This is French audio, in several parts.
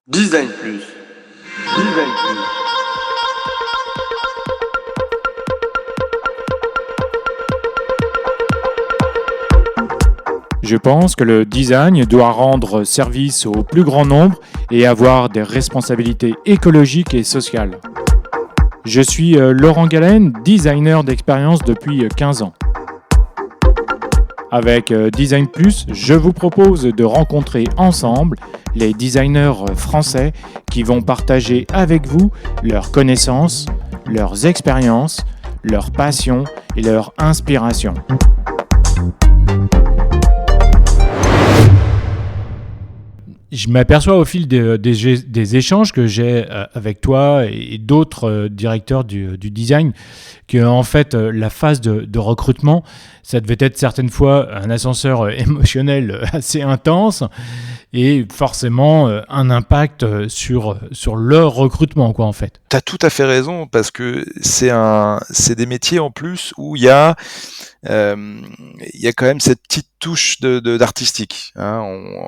Design Plus. Design Plus. Je pense que le design doit rendre service au plus grand nombre et avoir des responsabilités écologiques et sociales. Je suis Laurent Galen, designer d'expérience depuis 15 ans. Avec Design Plus, je vous propose de rencontrer ensemble les designers français qui vont partager avec vous leurs connaissances, leurs expériences, leurs passions et leurs inspirations. Je m'aperçois au fil des échanges que j'ai avec toi et d'autres directeurs du design que en fait la phase de recrutement, ça devait être certaines fois un ascenseur émotionnel assez intense et forcément un impact sur leur recrutement quoi en fait. Tu as tout à fait raison parce que c'est des métiers en plus où il y a quand même cette petite touche d'artistique. Hein.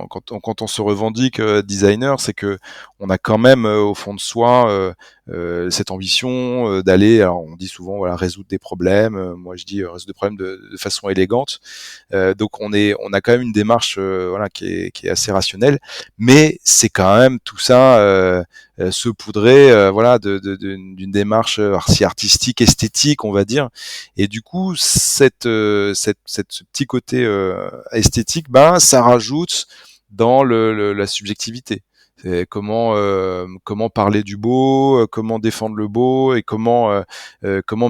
Quand on se revendique designer, c'est que on a quand même au fond de soi cette ambition d'aller. Alors on dit souvent voilà résoudre des problèmes. Moi je dis résoudre des problèmes de façon élégante. Donc on a quand même une démarche voilà qui est assez rationnelle, mais c'est quand même tout ça saupoudré voilà d'une démarche si artistique, esthétique, on va dire. Et du coup ce petit côté esthétique, ça rajoute dans la subjectivité. C'est comment parler du beau, comment défendre le beau et comment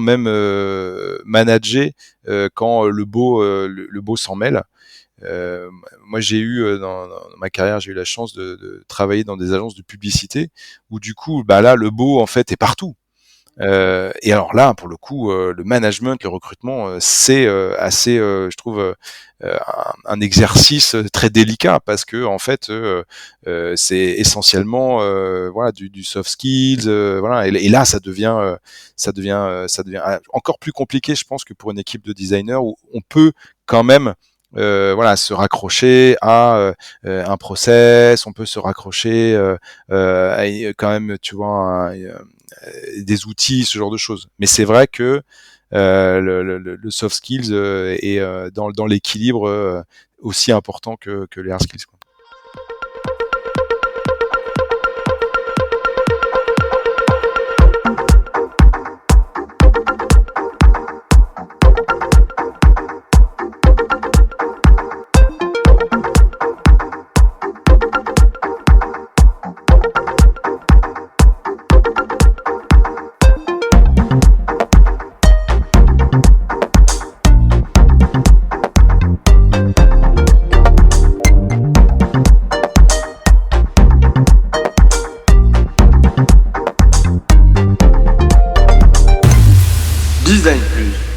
même manager quand le beau s'en mêle. Moi j'ai eu dans ma carrière j'ai eu la chance de travailler dans des agences de publicité où du coup là le beau en fait est partout. Et alors là, pour le coup, le management, le recrutement, c'est assez, je trouve, un exercice très délicat parce que en fait, c'est essentiellement voilà du soft skills, voilà. Et là, ça devient encore plus compliqué, je pense, que pour une équipe de designers où on peut quand même voilà se raccrocher à un process, on peut se raccrocher à quand même tu vois des outils, ce genre de choses. Mais c'est vrai que le soft skills est dans l'équilibre aussi important que les hard skills, quoi. Design Plus.